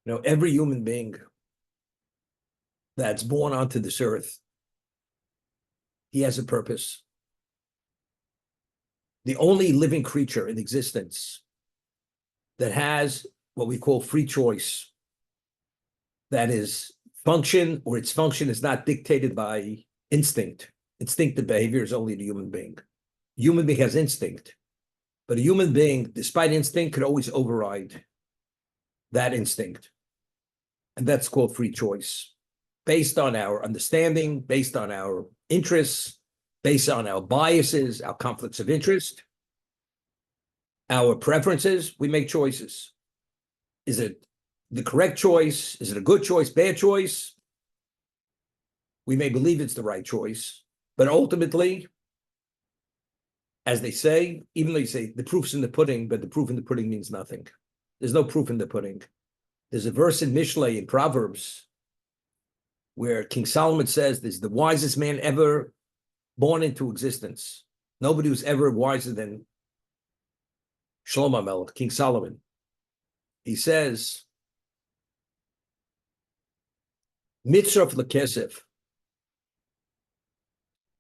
Every human being that's born onto this earth, he has a purpose. The only living creature in existence that has what we call free choice, that is function, or its function is not dictated by instinct. Instinctive behavior is only the human being. Human being has instinct, but a human being, despite instinct, could always override that instinct. And that's called free choice, based on our understanding, based on our interests, based on our biases, our conflicts of interest, our preferences. We make choices. Is it the correct choice? Is it a good choice, bad choice? We may believe it's the right choice, but ultimately, as they say, even though you say the proof's in the pudding, but the proof in the pudding means nothing. There's no proof in the pudding. There's a verse in Mishlei in Proverbs where King Solomon says this is the wisest man ever born into existence. Nobody was ever wiser than Shlomo Melech, King Solomon. He says, Mitzraf lekesef.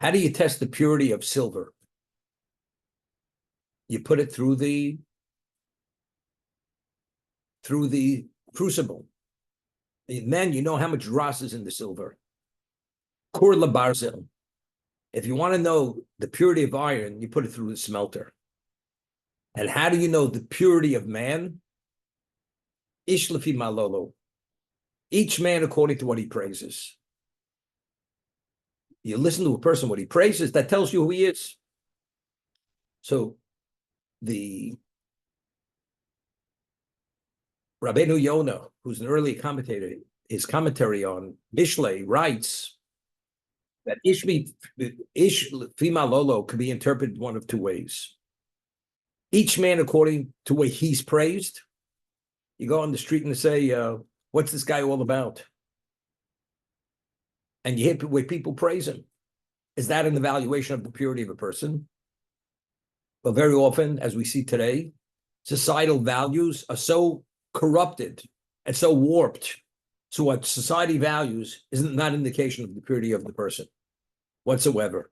How do you test the purity of silver? You put it through the crucible. And then you know how much dross is in the silver. Kur labarzel. If you want to know the purity of iron, you put it through the smelter. And how do you know the purity of man? Ish lefi malolo. Each man according to what he praises. You listen to a person, what he praises, that tells you who he is. So the Rabbeinu Yonah, who's an early commentator, his commentary on Mishlei writes that Ish Fima Lolo could be interpreted one of two ways. Each man according to the way he's praised. You go on the street and say, what's this guy all about? And you hear the way people praise him. Is that an evaluation of the purity of a person? But very often, as we see today, societal values are so corrupted and so warped. So what society values is not an indication of the purity of the person whatsoever.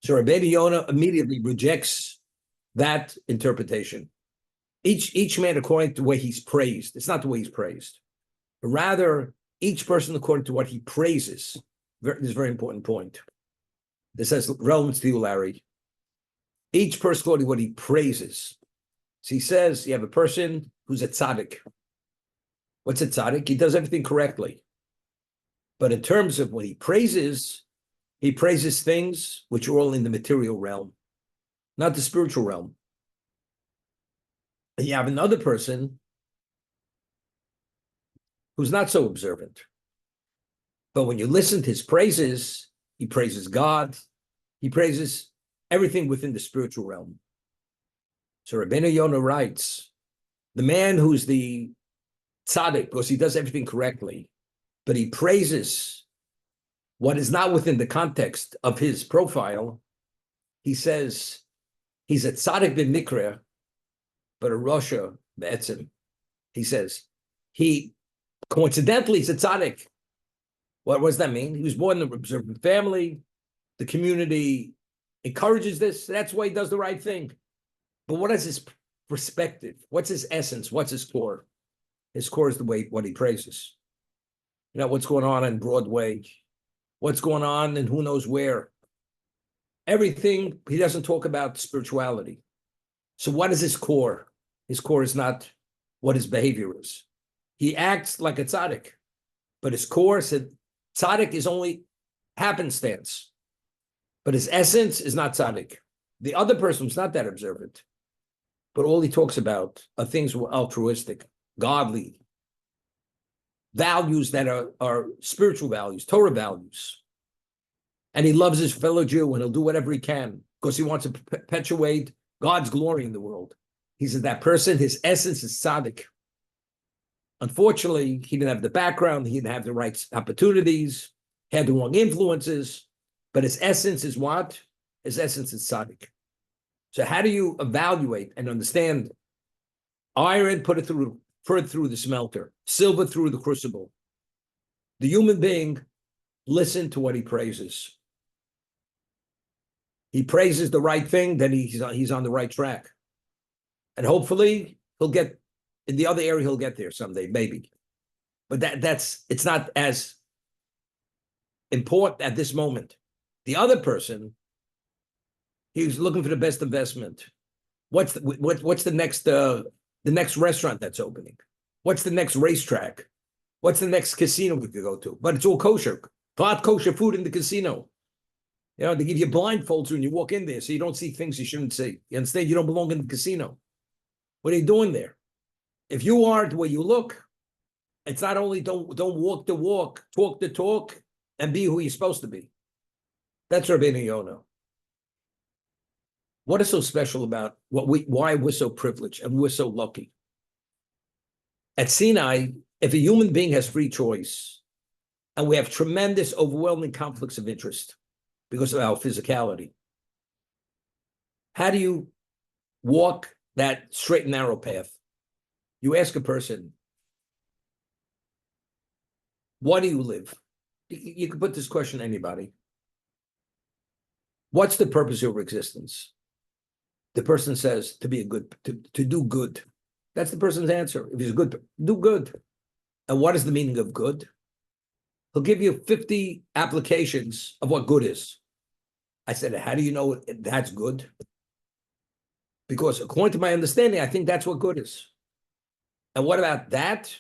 So Rabbeinu Yonah immediately rejects that interpretation. Each man according to the way he's praised. It's not the way he's praised. But rather, each person according to what he praises. This is a very important point. This has relevance to you, Larry. Each person according to what he praises. So he says you have a person who's a tzaddik. What's a tzaddik? He does everything correctly. But in terms of what he praises things which are all in the material realm, not the spiritual realm. And you have another person who's not so observant. But when you listen to his praises, he praises God, he praises everything within the spiritual realm. So Rabbeinu Yonah writes, the man who's the tzaddik, because he does everything correctly, but he praises what is not within the context of his profile, he says he's a tzaddik bin mikra, but a rasha be'etzim. He says he coincidentally is a tzaddik. What does that mean? He was born in an observant family. The community encourages this. That's why he does the right thing. But what is his perspective? What's his essence? What's his core? His core is what he praises. What's going on in Broadway? What's going on and who knows where? Everything, he doesn't talk about spirituality. So what is his core? His core is not what his behavior is. He acts like a tzaddik, but his core said tzaddik is only happenstance, but his essence is not tzaddik. The other person is not that observant, but all he talks about are things altruistic, godly, values that are spiritual values, Torah values. And he loves his fellow Jew and he'll do whatever he can because he wants to perpetuate God's glory in the world. He said that person, his essence is tzaddik. Unfortunately, he didn't have the background, he didn't have the right opportunities, he had the wrong influences, but his essence is what? His essence is tzaddik. So how do you evaluate and understand iron, put it through pearl through the smelter, silver through the crucible. The human being, listen to what he praises. He praises the right thing, then he's on the right track. And hopefully he'll get, in the other area, he'll get there someday, maybe. But it's not as important at this moment. The other person, he's looking for the best investment. What's the next restaurant that's opening? What's the next racetrack? What's the next casino we could go to? But it's all kosher. Hot kosher food in the casino. You know, they give you blindfolds when you walk in there, so you don't see things you shouldn't see. You understand? You don't belong in the casino. What are you doing there? If you are the way you look, it's not only don't walk the walk, talk the talk, and be who you're supposed to be. That's Rabbeinu Yonah. What is so special about why we're so privileged and we're so lucky? At Sinai, if a human being has free choice, and we have tremendous, overwhelming conflicts of interest because of our physicality, how do you walk that straight and narrow path? You ask a person, why do you live? You can put this question to anybody. What's the purpose of your existence? The person says to do good. That's the person's answer. If he's good, do good. And what is the meaning of good? He'll give you 50 applications of what good is. I said, how do you know that's good? Because according to my understanding, I think that's what good is. And what about that?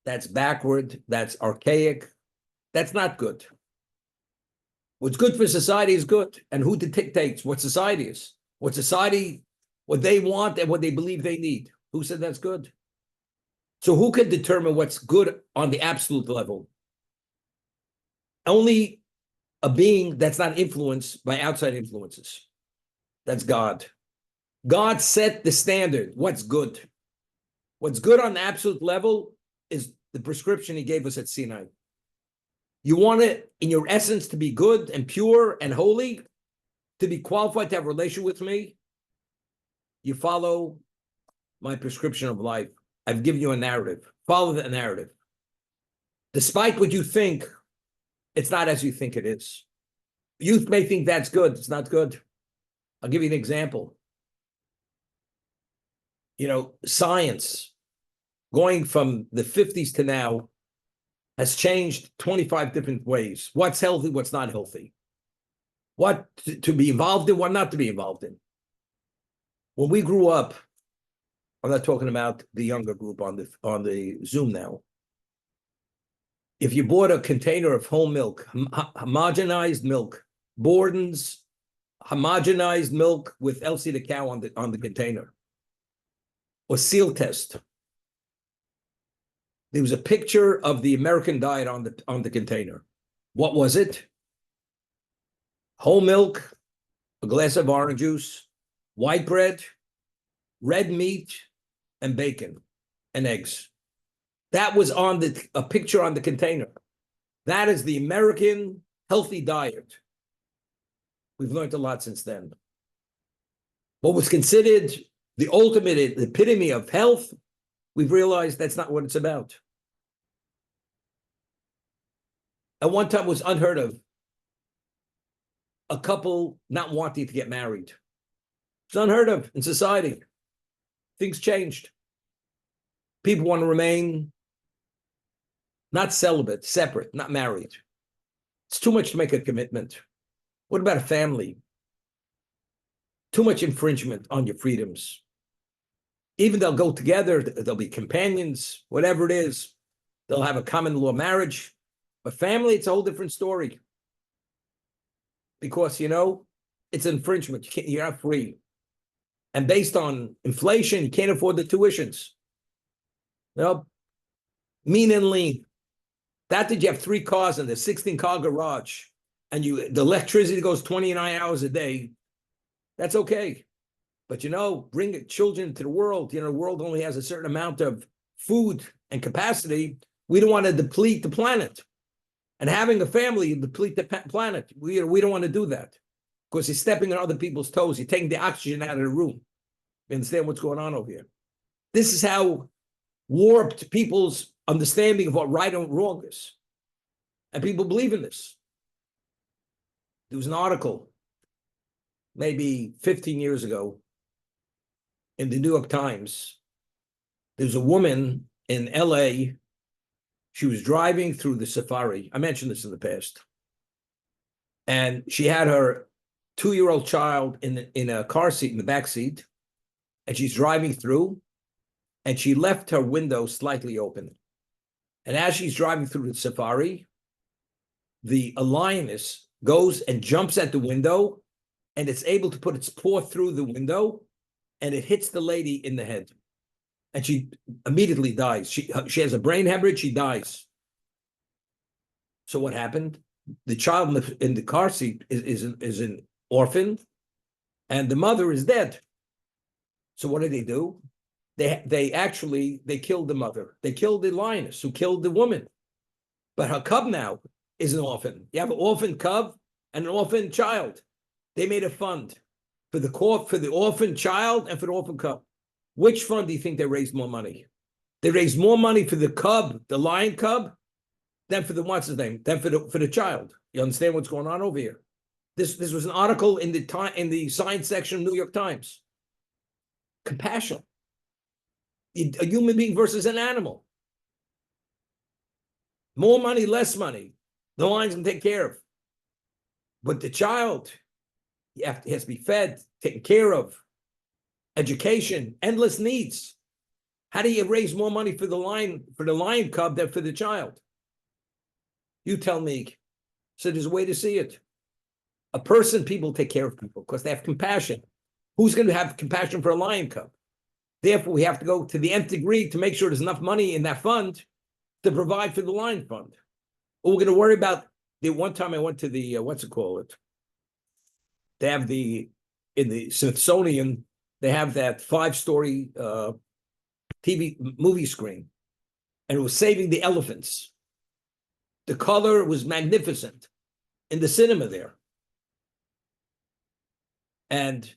That's backward, that's archaic, that's not good. What's good for society is good. And who dictates what society is? What they want and what they believe they need. Who said that's good? So who can determine what's good on the absolute level? Only a being that's not influenced by outside influences. That's God. God set the standard. What's good? What's good on the absolute level is the prescription he gave us at Sinai. You want it, in your essence, to be good and pure and holy, to be qualified to have a relation with me, you follow my prescription of life. I've given you a narrative. Follow the narrative. Despite what you think, it's not as you think it is. Youth may think that's good. It's not good. I'll give you an example. You know, science, going from the 50s to now, has changed 25 different ways. What's healthy, what's not healthy. What to be involved in, what not to be involved in. When we grew up, I'm not talking about the younger group on the Zoom now. If you bought a container of whole milk, homogenized milk, Borden's homogenized milk with Elsie the cow on the container, or seal test, there was a picture of the American diet on the container. What was it? Whole milk, a glass of orange juice, white bread, red meat, and bacon and eggs. That was on a picture on the container. That is the American healthy diet. We've learned a lot since then. What was considered the ultimate epitome of health, we've realized that's not what it's about. At one time, it was unheard of a couple not wanting to get married. It's unheard of in society. Things changed. People want to remain not celibate, separate, not married. It's too much to make a commitment. What about a family? Too much infringement on your freedoms. Even they'll go together, they'll be companions, whatever it is. They'll have a common law marriage. But family, it's a whole different story. Because, you know, it's infringement. You're not free. And based on inflation, you can't afford the tuitions. You know, mean and lean. That did you have 3 cars in the 16-car garage, and the electricity goes 29 hours a day, that's okay. But, you know, bring children to the world. You know, the world only has a certain amount of food and capacity. We don't want to deplete the planet. And having a family, you deplete the planet. We don't want to do that because you're stepping on other people's toes. You're taking the oxygen out of the room. You understand what's going on over here? This is how warped people's understanding of what right and wrong is. And people believe in this. There was an article maybe 15 years ago in the New York Times. There's a woman in LA. She was driving through the safari. I mentioned this in the past. And she had her 2-year-old child in a car seat, in the back seat. And she's driving through. And she left her window slightly open. And as she's driving through the safari, the lioness goes and jumps at the window, and it's able to put its paw through the window, and it hits the lady in the head. And she immediately dies. She has a brain hemorrhage, she dies. So what happened? The child in the car seat is an orphan, and the mother is dead. So what do? They killed the mother. They killed the lioness who killed the woman. But her cub now is an orphan. You have an orphan cub and an orphan child. They made a fund for the orphan child and for the orphan cub. Which fund do you think they raised more money? They raised more money for the cub, the lion cub, than for the child. You understand what's going on over here? This was an article in the science section of New York Times. Compassion. A human being versus an animal. More money, less money. The lion's can take care of. But the child, he has to be fed, taken care of. Education, endless needs. How do you raise more money for the lion cub than for the child? You tell me. So there's a way to see it. People take care of people because they have compassion. Who's going to have compassion for a lion cub? Therefore, we have to go to the nth degree to make sure there's enough money in that fund to provide for the lion fund. Or we're going to worry about one time I went to the, They have in the Smithsonian, they have that 5-story TV movie screen, and it was saving the elephants. The color was magnificent in the cinema there. And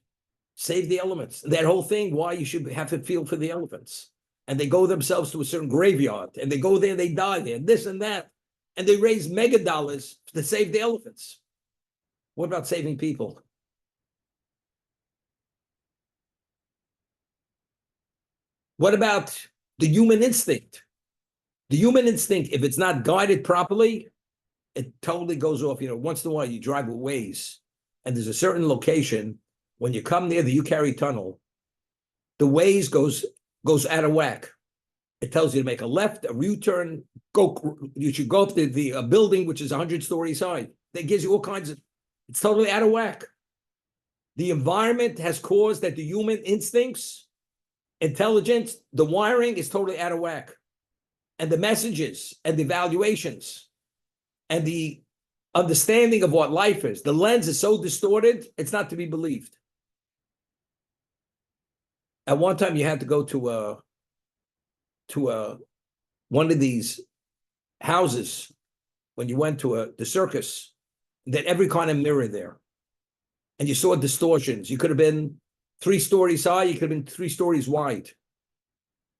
save the elements. That whole thing, why you should have to feel for the elephants. And they go themselves to a certain graveyard, and they go there, and they die there, this and that. And they raise mega dollars to save the elephants. What about saving people? What about the human instinct? The human instinct, if it's not guided properly, it totally goes off. Once in a while you drive with Waze, and there's a certain location. When you come near the Ukari tunnel, the Waze goes out of whack. It tells you to make a left, a U-turn, you should go up to the building, which is 100 stories high. That gives you all kinds of, it's totally out of whack. The environment has caused that the human instincts, intelligence, the wiring is totally out of whack. And the messages and the evaluations and the understanding of what life is, the lens is so distorted, it's not to be believed. At one time, you had to go to one of these houses when you went to the circus. That every kind of mirror there, and you saw distortions. You could have been 3 stories high. You could have been 3 stories wide,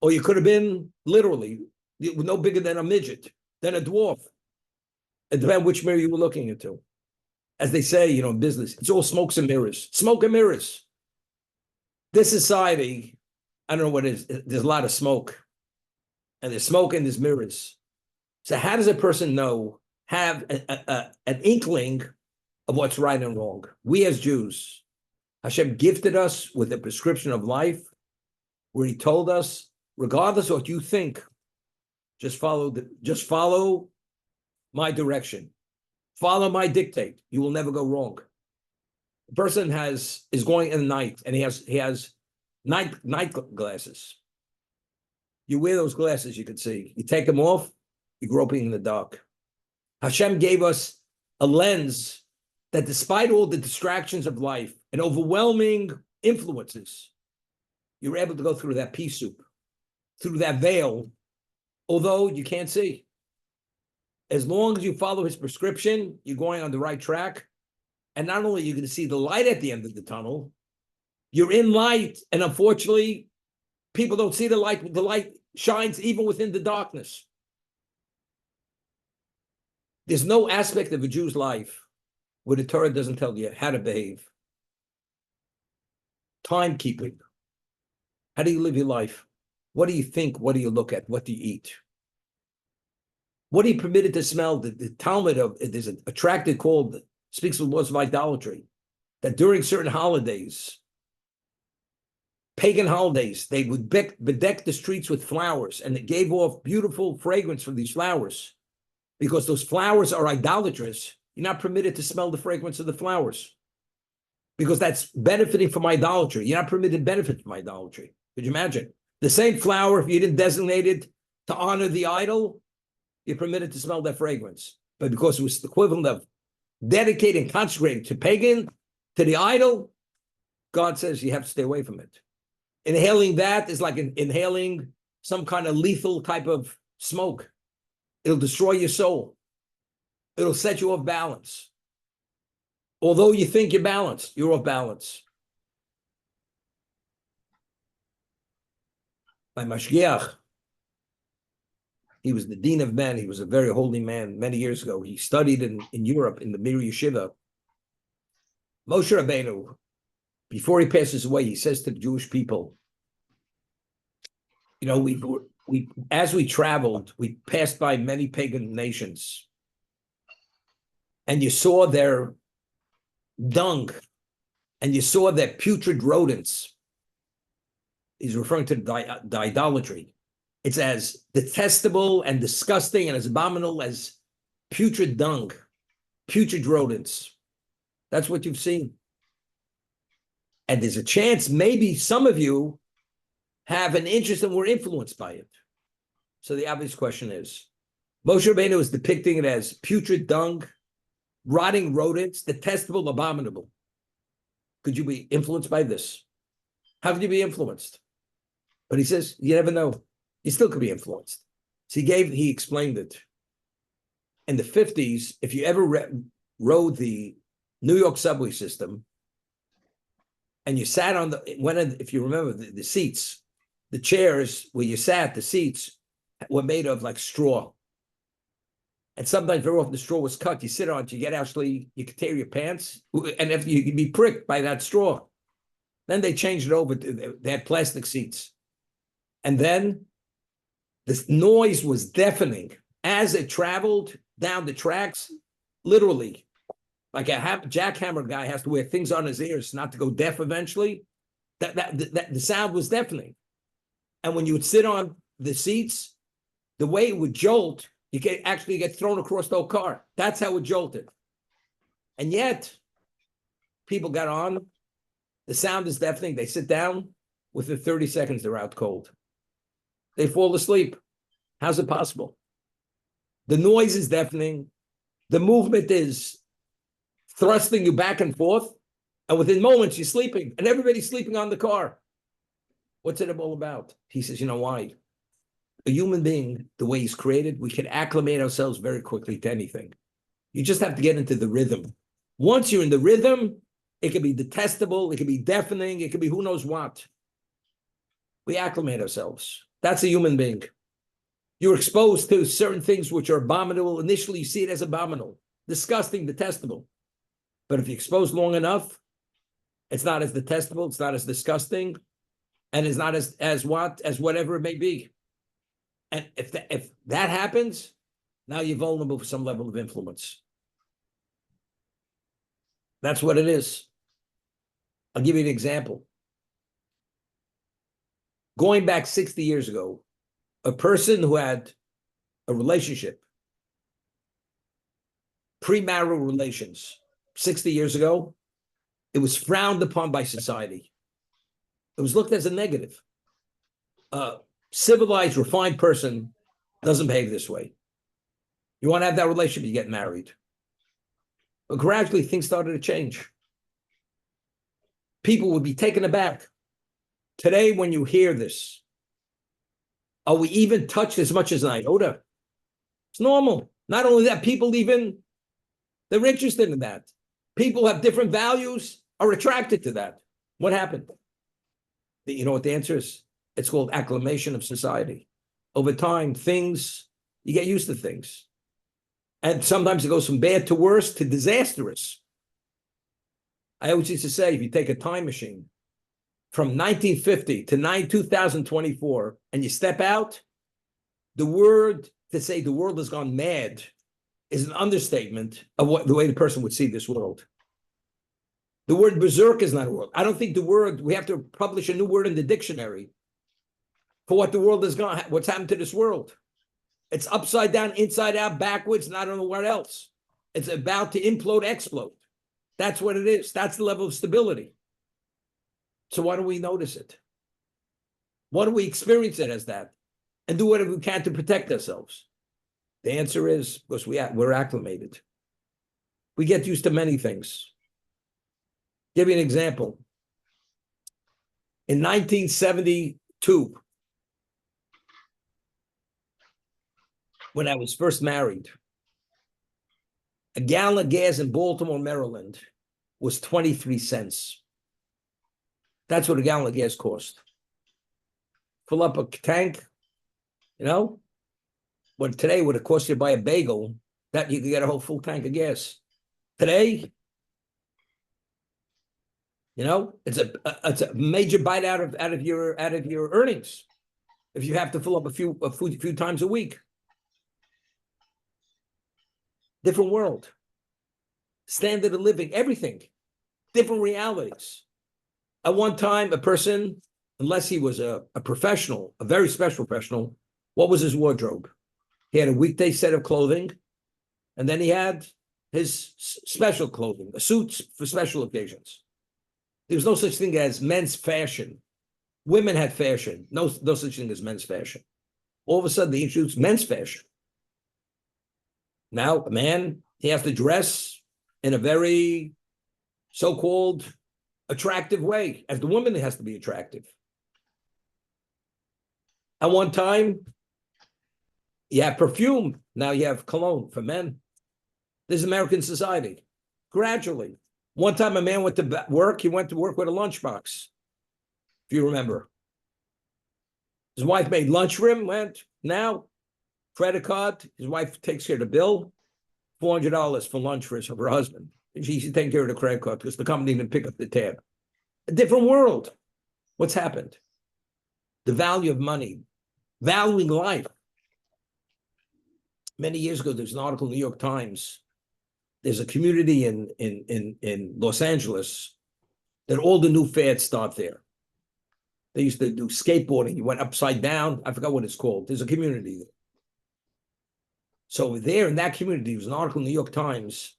or you could have been literally no bigger than a midget, than a dwarf. It depends which mirror you were looking into. As they say, in business, it's all smokes and mirrors. Smoke and mirrors. This society, I don't know what it is. There's a lot of smoke. And there's smoke and there's mirrors. So how does a person have an inkling of what's right and wrong? We as Jews, Hashem gifted us with a prescription of life where he told us, regardless of what you think, just follow my direction. Follow my dictate. You will never go wrong. A person is going in the night, and he has night glasses. You wear those glasses, you can see. You take them off, you're groping in the dark. Hashem gave us a lens that, despite all the distractions of life and overwhelming influences, you're able to go through that pea soup, through that veil, although you can't see. As long as you follow his prescription, you're going on the right track. And not only are you going to see the light at the end of the tunnel, you're in light. And unfortunately, People don't see the light. The light shines even within the darkness. There's no aspect of a Jew's life where the Torah doesn't tell you how to behave. Timekeeping. How do you live your life? What do you think? What do you look at? What do you eat? What are you permitted to smell? The Talmud there's a tractate called speaks of laws of idolatry, that during certain holidays, pagan holidays, they would bedeck the streets with flowers, and it gave off beautiful fragrance from these flowers. Because those flowers are idolatrous, you're not permitted to smell the fragrance of the flowers. Because that's benefiting from idolatry. You're not permitted to benefit from idolatry. Could you imagine? The same flower, if you didn't designate it to honor the idol, you're permitted to smell that fragrance. But because it was the equivalent of dedicating, consecrating to pagan, to the idol, God says you have to stay away from it. Inhaling that is like inhaling some kind of lethal type of smoke. It'll destroy your soul. It'll set you off balance. Although you think you're balanced, you're off balance. By Mashgiach, he was the dean of men. He was a very holy man many years ago. He studied in Europe in the Mir Yeshiva. Moshe Rabbeinu, before he passes away, he says to the Jewish people, you know, we as we traveled, we passed by many pagan nations, and you saw their dung, and you saw their putrid rodents. He's referring to the idolatry. It's as detestable and disgusting and as abominable as putrid dung, putrid rodents. That's what you've seen. And there's a chance maybe some of you have an interest and were influenced by it. So the obvious question is, Moshe Rabbeinu is depicting it as putrid dung, rotting rodents, detestable, abominable. Could you be influenced by this? How could you be influenced? But he says, you never know. You still could be influenced. So he explained it. In the 50s, if you ever rode the New York subway system, and you sat on if you remember the seats, the chairs where you sat, the seats were made of like straw. And sometimes very often the straw was cut. You sit on it, you could tear your pants, and if you could be pricked by that straw. Then they changed it over they had plastic seats. And then this noise was deafening as it traveled down the tracks, literally. Like a jackhammer guy has to wear things on his ears not to go deaf eventually. The sound was deafening. And when you would sit on the seats, the way it would jolt, you could actually get thrown across the whole car. That's how it jolted. And yet, people got on. The sound is deafening. They sit down. Within 30 seconds, they're out cold. They fall asleep. How's it possible? The noise is deafening. The movement is thrusting you back and forth. And within moments, you're sleeping. And everybody's sleeping on the car. What's it all about? He says, you know why? A human being, the way he's created, we can acclimate ourselves very quickly to anything. You just have to get into the rhythm. Once you're in the rhythm, it can be detestable, it can be deafening, it can be who knows what. We acclimate ourselves. That's a human being. You're exposed to certain things which are abominable. Initially, you see it as abominable, disgusting, detestable. But if you're exposed long enough, it's not as detestable, it's not as disgusting, and it's not as whatever it may be. And if that happens, now you're vulnerable for some level of influence. That's what it is. I'll give you an example. Going back 60 years ago, a person who had a relationship, premarital relations, 60 years ago, it was frowned upon by society. It was looked as a negative. A civilized, refined person doesn't behave this way. You want to have that relationship, you get married. But gradually, things started to change. People would be taken aback. Today, when you hear this, are we even touched as much as an iota? It's normal. Not only that, they're interested in that. People have different values, are attracted to that. What happened? You know what the answer is? It's called acclimation of society. Over time, you get used to things. And sometimes it goes from bad to worse to disastrous. I always used to say, if you take a time machine from 1950 to 2024, and you step out, the word to say the world has gone mad is an understatement of the way the person would see this world. The word berserk is not a word. I don't think we have to publish a new word in the dictionary for what the world has gone, what's happened to this world. It's upside down, inside out, backwards, and I don't know what else. It's about to implode, explode. That's what it is. That's the level of stability. So why don't we notice it? Why don't we experience it as that? And do whatever we can to protect ourselves? The answer is because we're acclimated. We get used to many things. Give you an example. In 1972, when I was first married, a gallon of gas in Baltimore, Maryland was 23 cents. That's what a gallon of gas cost. Fill up a tank, what today would have cost you to buy a bagel, that you could get a whole full tank of gas. Today, it's a major bite out of your earnings if you have to fill up a few times a week. Different world, standard of living, everything, different realities. At one time, a person, unless he was a professional, a very special professional, what was his wardrobe? He had a weekday set of clothing, and then he had his special clothing, a suit for special occasions. There was no such thing as men's fashion. Women had fashion, no such thing as men's fashion. All of a sudden, they introduced men's fashion. Now, a man, he has to dress in a very so-called attractive way. As the woman, it has to be attractive. At one time, you have perfume. Now you have cologne for men. This is American society. Gradually. One time a man went to work, he went to work with a lunchbox, if you remember. His wife made lunch for him, now, credit card, his wife takes care of the bill, $400 for lunch for her husband. And she's taking care of the credit card because the company didn't pick up the tab. A different world. What's happened? The value of money, valuing life. Many years ago, there's an article in the New York Times. There's a community in Los Angeles that all the new fads start there. They used to do skateboarding. You went upside down. I forgot what it's called. There's a community there. So there in that community, there was an article in the New York Times.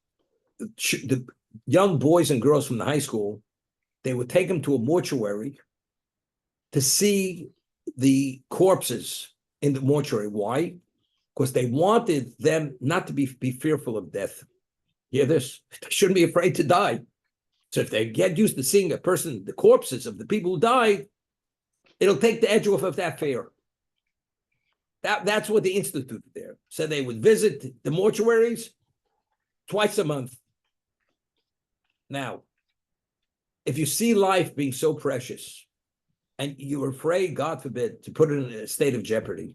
The young boys and girls from the high school, they would take them to a mortuary to see the corpses in the mortuary. Why? Because they wanted them not to be fearful of death. Hear this? They shouldn't be afraid to die. So if they get used to seeing the corpses of the people who died, it'll take the edge off of that fear. That's what they instituted there. So they would visit the mortuaries twice a month. Now, if you see life being so precious and you're afraid, God forbid, to put it in a state of jeopardy,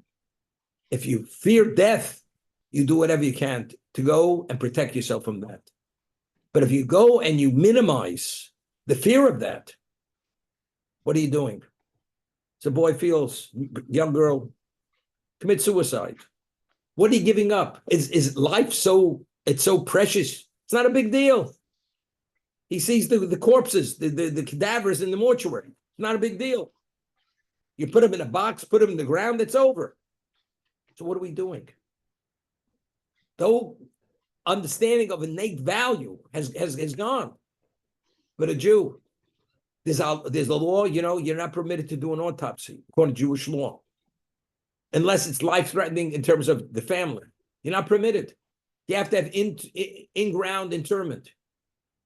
if you fear death, you do whatever you can to go and protect yourself from that. But if you go and you minimize the fear of that, what are you doing? So boy feels, young girl, commit suicide. What are you giving up? Is life so precious? It's not a big deal. He sees the corpses, the cadavers in the mortuary. It's not a big deal. You put them in a box, put them in the ground, it's over. So what are we doing? Though understanding of innate value has gone. But a Jew, there's a law, you're not permitted to do an autopsy according to Jewish law. Unless it's life-threatening in terms of the family. You're not permitted. You have to have in-ground interment.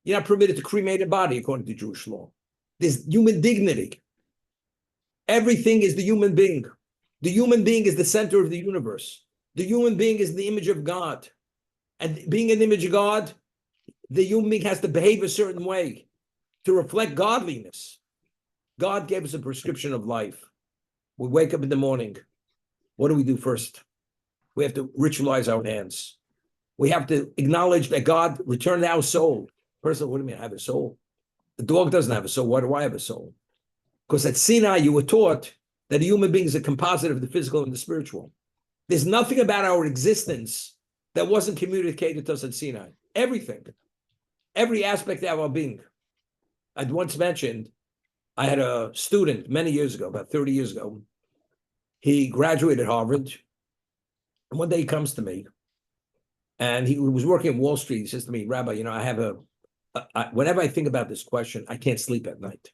You're not permitted to cremate a body according to Jewish law. There's human dignity. Everything is the human being. The human being is the center of the universe. The human being is the image of God. And being an image of God, the human being has to behave a certain way to reflect godliness. God gave us a prescription of life. We wake up in the morning. What do we do first? We have to ritualize our hands. We have to acknowledge that God returned our soul. First of all, what do you mean I have a soul? The dog doesn't have a soul. Why do I have a soul? Because at Sinai, you were taught that a human being is a composite of the physical and the spiritual. There's nothing about our existence that wasn't communicated to us at Sinai. Everything. Every aspect of our being. I'd once mentioned, I had a student many years ago, about 30 years ago. He graduated Harvard. And one day he comes to me, and he was working at Wall Street. He says to me, Rabbi, I have whenever I think about this question, I can't sleep at night.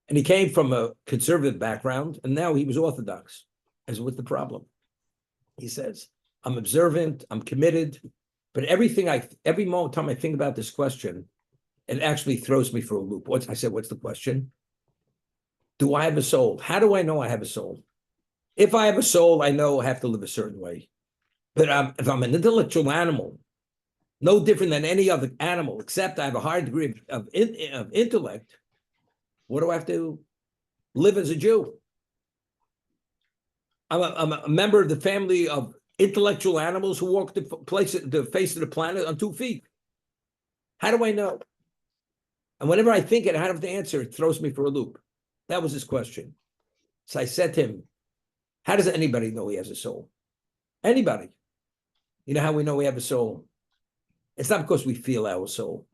And he came from a conservative background, and now he was Orthodox. I said, what's the problem? He says, I'm observant, I'm committed, but every time I think about this question, it actually throws me for a loop. I said, what's the question? Do I have a soul? How do I know I have a soul? If I have a soul, I know I have to live a certain way. But if I'm an intellectual animal, no different than any other animal, except I have a higher degree of intellect, what do I have to live as a Jew? I'm a member of the family of intellectual animals who walk the face of the planet on 2 feet. How do I know? And whenever I think it, I have to answer, it throws me for a loop. That was his question. So I said to him, how does anybody know he has a soul? Anybody. You know how we know we have a soul? It's not because we feel our soul.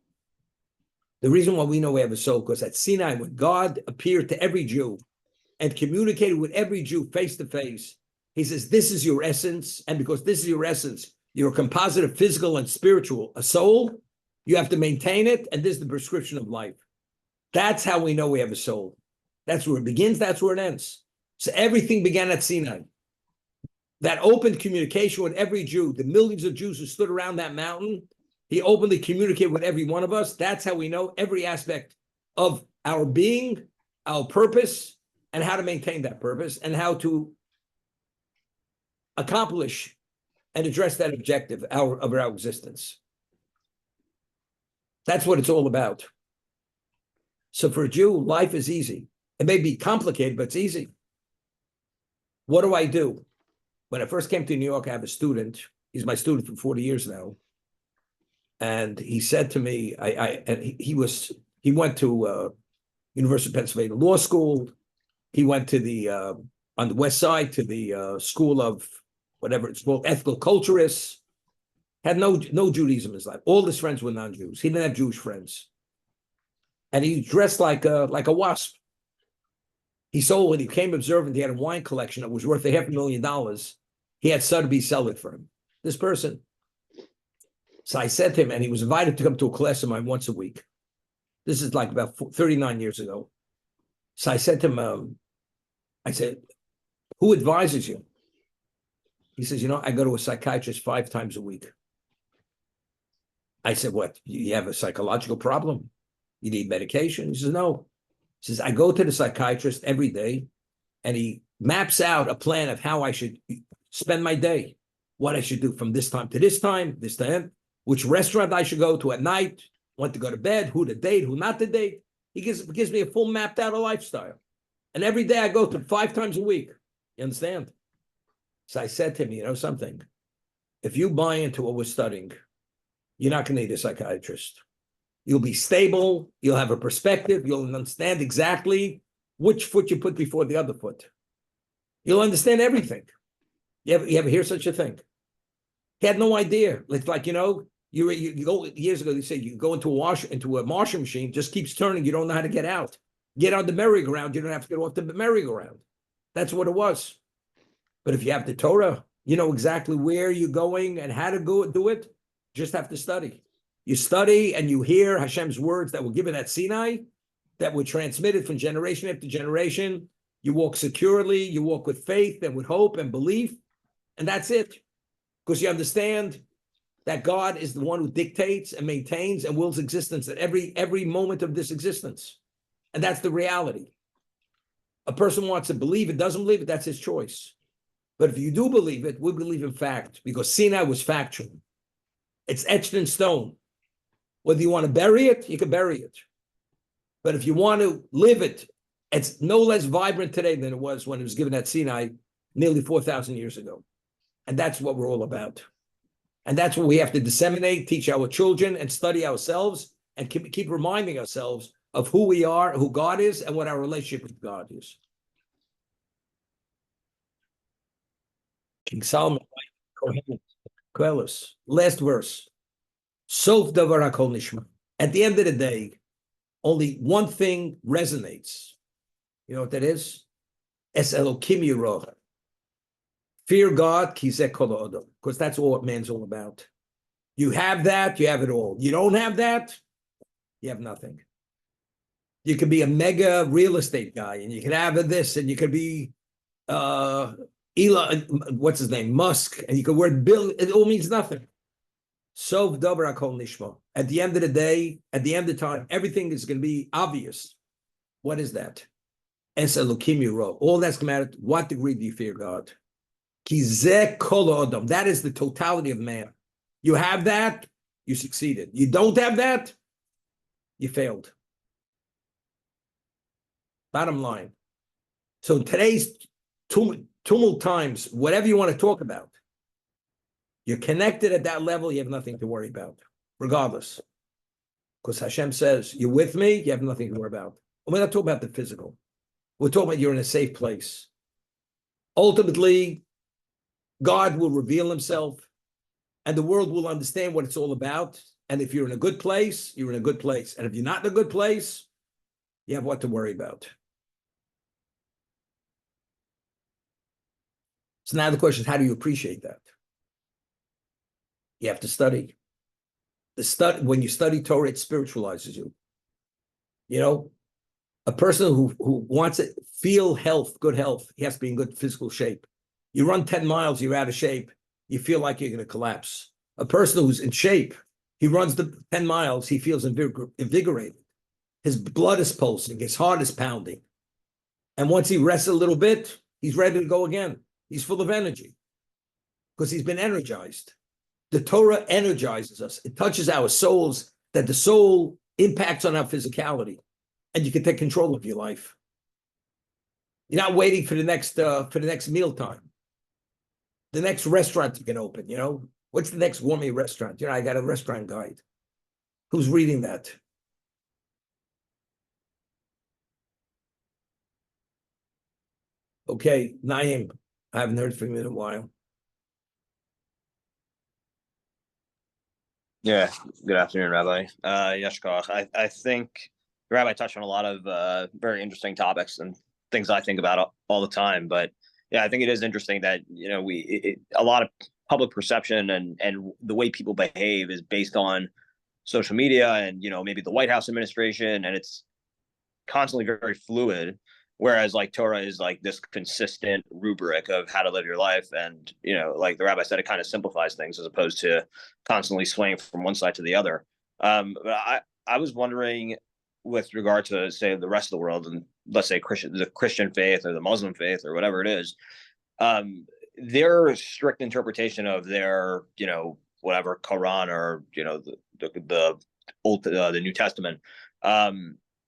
The reason why we know we have a soul, because at Sinai, when God appeared to every Jew and communicated with every Jew face to face, he says, this is your essence. And because this is your essence, you're a composite of physical and spiritual, a soul. You have to maintain it. And this is the prescription of life. That's how we know we have a soul. That's where it begins. That's where it ends. So everything began at Sinai. That open communication with every Jew, the millions of Jews who stood around that mountain, he openly communicated with every one of us. That's how we know every aspect of our being, our purpose, and how to maintain that purpose, and how to accomplish and address that objective of our existence. That's what it's all about. So for a Jew, life is easy. It may be complicated, but it's easy. What do I do? When I first came to New York, I have a student. He's my student for 40 years now. And he said to me, he went to University of Pennsylvania Law School. He went to on the West Side to the School of whatever it's called, ethical culturists. Had no Judaism in his life. All his friends were non-Jews. He didn't have Jewish friends. And he dressed like a wasp. When he became observant, he had a wine collection that was worth $500,000. He had Sotheby's sell it for him. This person. So I said to him, and he was invited to come to a class of mine once a week. This is like about 39 years ago. So I said to him, I said, who advises you? He says, I go to a psychiatrist 5 times a week. I said, what? You have a psychological problem? You need medication? He says, no. He says, I go to the psychiatrist every day, and he maps out a plan of how I should spend my day, what I should do from this time to this time, which restaurant I should go to at night, when to go to bed, who to date, who not to date. He gives me a full mapped out lifestyle. And every day I go to 5 times a week. You understand? So I said to him, something? If you buy into what we're studying, you're not going to need a psychiatrist. You'll be stable. You'll have a perspective. You'll understand exactly which foot you put before the other foot. You'll understand everything. You ever hear such a thing? He had no idea. It's like, you go years ago, they say you go into a washing machine, just keeps turning. You don't know how to get out. Get on the merry-go-round. You don't have to get off the merry-go-round. That's what it was. But if you have the Torah, you know exactly where you're going and how to go do it. You just have to study. You study and you hear Hashem's words that were given at Sinai, that were transmitted from generation after generation. You walk securely, you walk with faith and with hope and belief, and that's it. Because you understand that God is the one who dictates and maintains and wills existence at every moment of this existence. And that's the reality. A person wants to believe it, doesn't believe it, that's his choice. But if you do believe it, we believe in fact, because Sinai was factual. It's etched in stone. Whether you want to bury it, you can bury it. But if you want to live it It's no less vibrant today than it was when it was given at Sinai nearly 4,000 years ago. And that's what we're all about. And that's what we have to disseminate, teach our children, and study ourselves, and keep reminding ourselves of who we are, who God is, and what our relationship with God is. King Solomon, Koheles, last verse. Sof davar hakol nishma. At the end of the day, only one thing resonates. You know what that is? Es Elokim Yirah. Fear God, kizeh kol ha'odom, because that's all what man's all about. You have that, you have it all. You don't have that, you have nothing. You could be a mega real estate guy, and you can have this, and you could be Elon, what's his name, Musk, and you could work bill. It all means nothing. Sov davar hakol nishma. At the end of the day, at the end of time, everything is going to be obvious. What is that? Es Elokim Yirah. All that's going to matter. What degree do you fear God? Kizeh kol ha'odom. That is the totality of man. You have that, you succeeded. You don't have that, you failed. Bottom line. So today's tumult times, whatever you want to talk about, you're connected at that level, you have nothing to worry about, regardless. Because Hashem says, you're with me, you have nothing to worry about. And we're not talking about the physical. We're talking about you're in a safe place. Ultimately, God will reveal himself, and the world will understand what it's all about. And if you're in a good place, you're in a good place. And if you're not in a good place, you have what to worry about. So now the question is, how do you appreciate that? You have to study. When you study Torah, it spiritualizes you. You know, a person who wants to feel health, good health, he has to be in good physical shape. You run 10 miles, you're out of shape, you feel like you're going to collapse. A person who's in shape, he runs the 10 miles, he feels invigorated. His blood is pulsing, his heart is pounding. And once he rests a little bit, he's ready to go again. He's full of energy because he's been energized. The Torah energizes us. It touches our souls, that the soul impacts on our physicality, and you can take control of your life. You're not waiting for the next mealtime, the next restaurant you can open. You know, what's the next gourmet restaurant? You know, I got a restaurant guide. Who's reading that? Okay, Naim, I haven't heard from you in a while. Yeah, good afternoon, Rabbi. Yeshkoch. I think the Rabbi touched on a lot of very interesting topics and things I think about all the time. But yeah, I think it is interesting that, you know, a lot of public perception and the way people behave is based on social media and, you know, maybe the White House administration, and it's constantly very, very fluid. Whereas like Torah is like this consistent rubric of how to live your life. And, you know, like the rabbi said, it kind of simplifies things as opposed to constantly swaying from one side to the other. But I was wondering with regard to, say, the rest of the world, and let's say the Christian faith or the Muslim faith or whatever it is, their strict interpretation of their, you know, whatever Quran or, you know, the old, the New Testament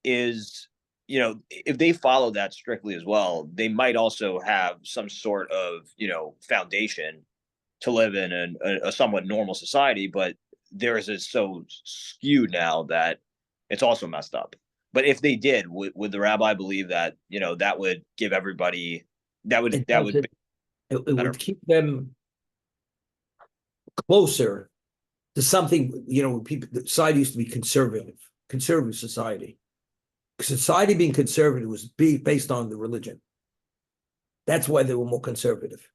is, you know, if they follow that strictly as well, they might also have some sort of, you know, foundation to live in a somewhat normal society. But theirs is so skewed now that it's also messed up. But if they did, would the rabbi believe that, you know, that would give everybody, that would it would keep them closer to something, you know, people, society used to be conservative society. Society being conservative was based on the religion. That's why they were more conservative.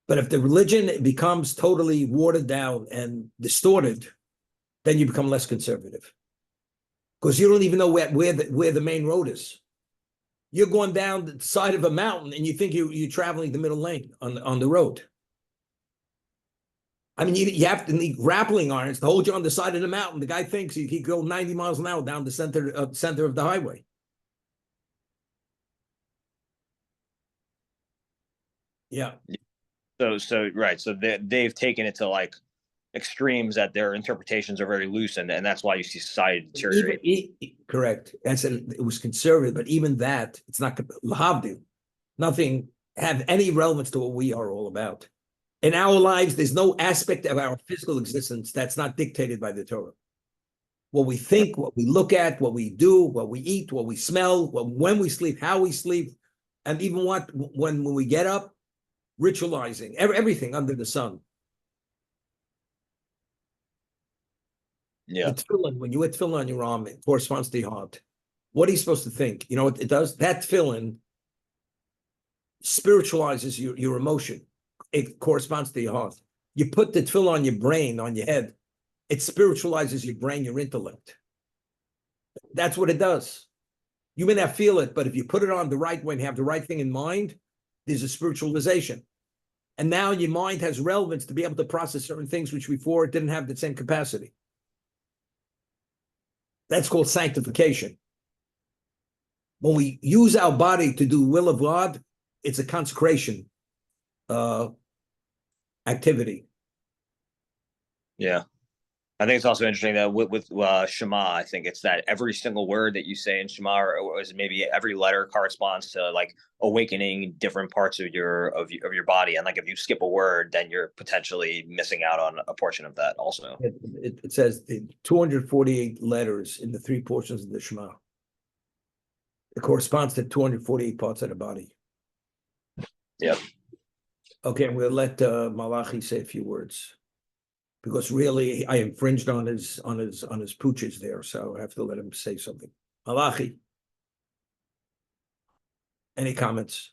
But if the religion becomes totally watered down and distorted, then you become less conservative. Because you don't even know where the main road is. You're going down the side of a mountain and you think you're traveling the middle lane on the road. I mean, you have to need grappling irons to hold you on the side of the mountain. The guy thinks he can go 90 miles an hour down the center of the highway. Yeah. So right. So they've taken it to like extremes that their interpretations are very loose, and that's why you see society deteriorate. Correct. It was conservative, but even that, it's not lahavdil. Nothing have any relevance to what we are all about. In our lives, there's no aspect of our physical existence that's not dictated by the Torah. What we think, what we look at, what we do, what we eat, what we smell, when we sleep, how we sleep, and even when we get up, ritualizing everything under the sun. Yeah. The tefillin, when you wear tefillin on your arm, it corresponds to your heart. What are you supposed to think? You know what it does? That tefillin spiritualizes your emotion. It corresponds to your heart. You put the tefillin on your brain, on your head, it spiritualizes your brain, your intellect. That's what it does. You may not feel it, but if you put it on the right way and have the right thing in mind, there's a spiritualization. And now your mind has relevance to be able to process certain things which before it didn't have the same capacity. That's called sanctification. When we use our body to do will of God, it's a consecration activity. Yeah. I think it's also interesting that with Shema, I think it's that every single word that you say in Shema, or is maybe every letter corresponds to like awakening different parts of your body, and like if you skip a word, then you're potentially missing out on a portion of that also. It says 248 letters in the three portions of the Shema. It corresponds to 248 parts of the body. Yep. Okay, I'm going to let Malachi say a few words, because really I infringed on his pooches there, so I have to let him say something. Malachi, any comments?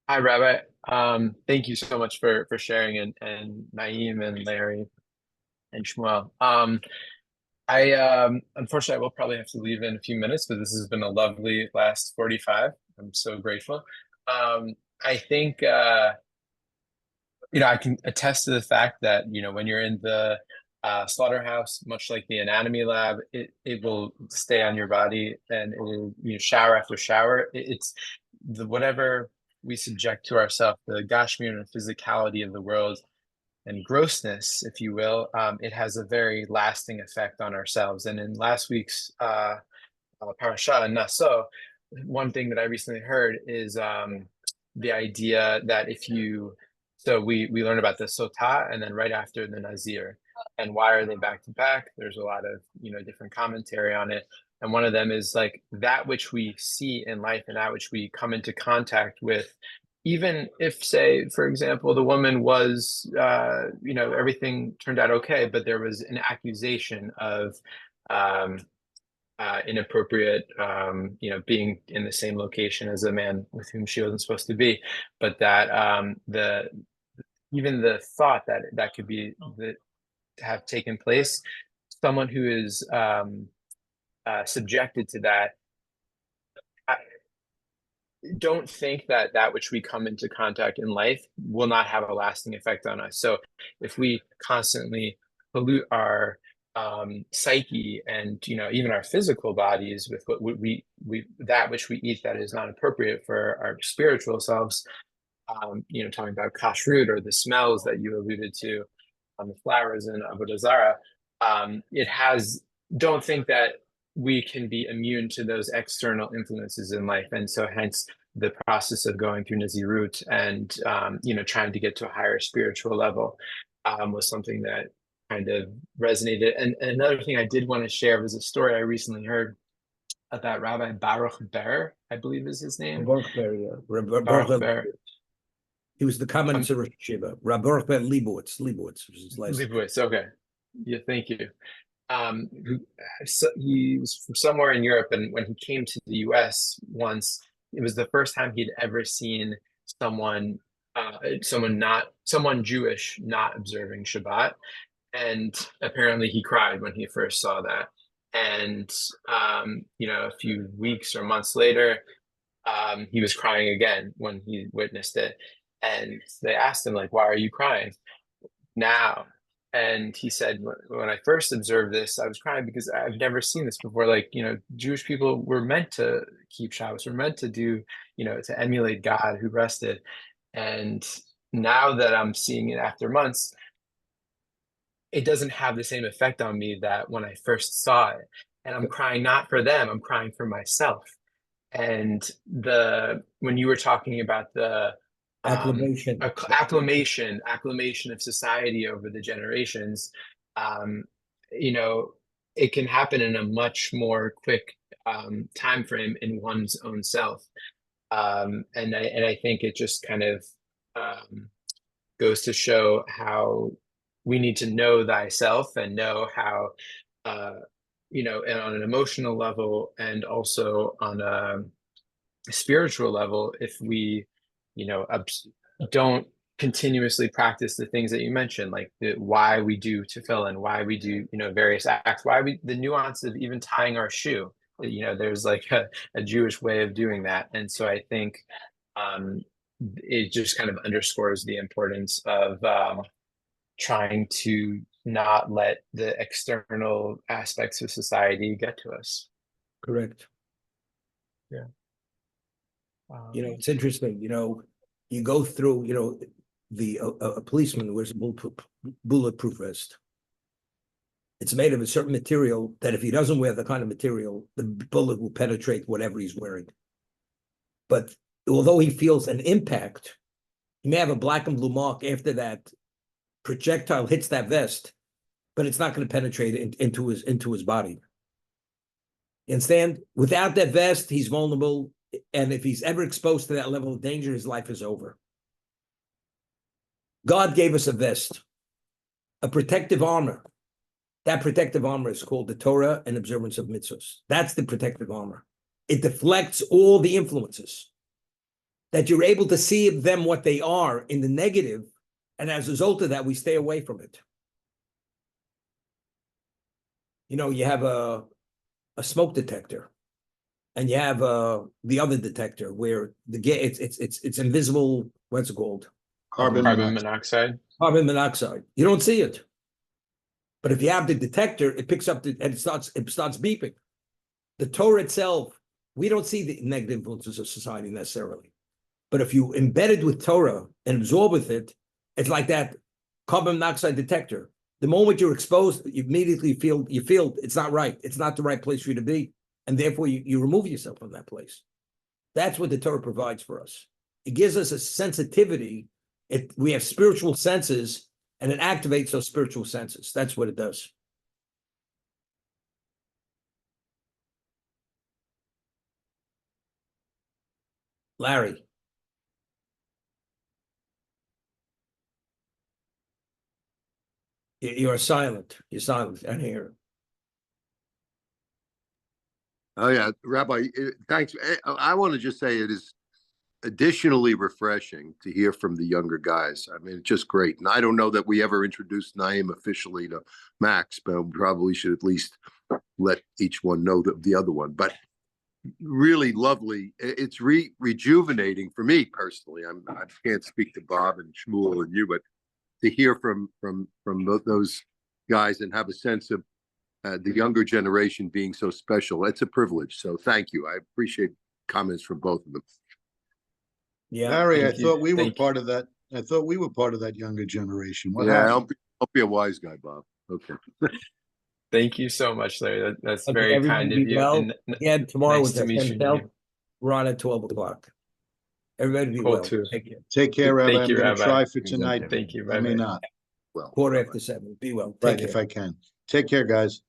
Hi, Rabbi. Thank you so much for sharing, and Naeem and Larry and Shmuel. Unfortunately, I will probably have to leave in a few minutes, but this has been a lovely last 45. I'm so grateful. I think I can attest to the fact that when you're in the slaughterhouse, much like the anatomy lab, it will stay on your body, and it will, shower after shower. It's the whatever we subject to ourselves, the gashmiut and physicality of the world and grossness, if you will, it has a very lasting effect on ourselves. And in last week's parasha Naso, one thing that I recently heard is the idea that we learn about the sotah and then right after the nazir, and why are they back to back? There's a lot of different commentary on it, and one of them is like that which we see in life and that which we come into contact with, even if, say, for example, the woman was everything turned out okay, but there was an accusation of inappropriate, being in the same location as a man with whom she wasn't supposed to be, but that even the thought that could be have taken place, someone who is subjected to that, I don't think that which we come into contact in life will not have a lasting effect on us. So if we constantly pollute our psyche and even our physical bodies with what we that which we eat that is not appropriate for our spiritual selves, talking about kashrut or the smells that you alluded to on the flowers in Avodah Zarah, don't think that we can be immune to those external influences in life. And so hence the process of going through Nazirut and trying to get to a higher spiritual level was something that kind of resonated. And another thing I did want to share was a story I recently heard about Rabbi Baruch Ber, I believe is his name. Baruch Ber, yeah. Baruch Ber. He was the commandant of Rosh Hashiva. Rabbi Baruch Ber Leibowitz was his last name. Leibowitz, okay. Yeah, thank you. So he was from somewhere in Europe, and when he came to the US once, it was the first time he'd ever seen someone Jewish not observing Shabbat. And apparently he cried when he first saw that. And, a few weeks or months later, he was crying again when he witnessed it. And they asked him, like, why are you crying now? And he said, when I first observed this, I was crying because I've never seen this before. Like, Jewish people were meant to keep Shabbos, were meant to do, to emulate God who rested. And now that I'm seeing it after months, it doesn't have the same effect on me that when I first saw it. And I'm crying not for them, I'm crying for myself. And when you were talking about the Acclamation. acclamation of society over the generations, you know, it can happen in a much more quick time frame in one's own self. And I think it just kind of goes to show how we need to know thyself and know how, you know, and on an emotional level and also on a spiritual level, if we, you know, don't continuously practice the things that you mentioned, like why we do tefillin, why we do, you know, various acts, the nuance of even tying our shoe. You know, there's like a Jewish way of doing that. And so I think it just kind of underscores the importance of trying to not let the external aspects of society get to us. Correct. Yeah. You know, it's interesting, you know, you go through, you know, a policeman wears a bulletproof vest. It's made of a certain material that if he doesn't wear the kind of material, the bullet will penetrate whatever he's wearing. But although he feels an impact, he may have a black and blue mark after that projectile hits that vest, but it's not going to penetrate into his body. You understand? Without that vest, he's vulnerable. And if he's ever exposed to that level of danger, his life is over. God gave us a vest, a protective armor. That protective armor is called the Torah and observance of mitzvahs. That's the protective armor. It deflects all the influences that you're able to see them what they are in the negative, and as a result of that, we stay away from it. You know, you have a smoke detector, and you have the other detector where it's invisible. What's it called? Carbon monoxide. Carbon monoxide. You don't see it, but if you have the detector, it picks up and it starts beeping. The Torah itself, we don't see the negative influences of society necessarily, but if you embed it with Torah and absorb with it, it's like that carbon monoxide detector. The moment you're exposed, you immediately feel it's not right. It's not the right place for you to be, and therefore you remove yourself from that place. That's what the Torah provides for us. It gives us a sensitivity. We have spiritual senses, and it activates those spiritual senses. That's what it does. Larry. You're silent. You're silent. I hear. Oh yeah, Rabbi, thanks. I want to just say it is additionally refreshing to hear from the younger guys. I mean, it's just great. And I don't know that we ever introduced Naim officially to Max, but we probably should at least let each one know the other one. But really lovely. It's rejuvenating for me personally. I can't speak to Bob and Shmuel and you, but to hear from those guys and have a sense of the younger generation being so special, it's a privilege. So thank you. I appreciate comments from both of them. Yeah, Larry, I thought we were part of that. I thought we were part of that younger generation. What happened? I'll be a wise guy, Bob. Okay. Thank you so much, Larry. That's very kind of you. Well. And Again, tomorrow nice with to meet you. We're on at 12 o'clock. Everybody be Cool, well. too. Take care. Take care, Rabbi. Thank you, I'm going to Rabbi. try for tonight. Thank you, I may Rabbi. not. Well, 7:15. Be well. Take Right, care. if I can. Take care, guys.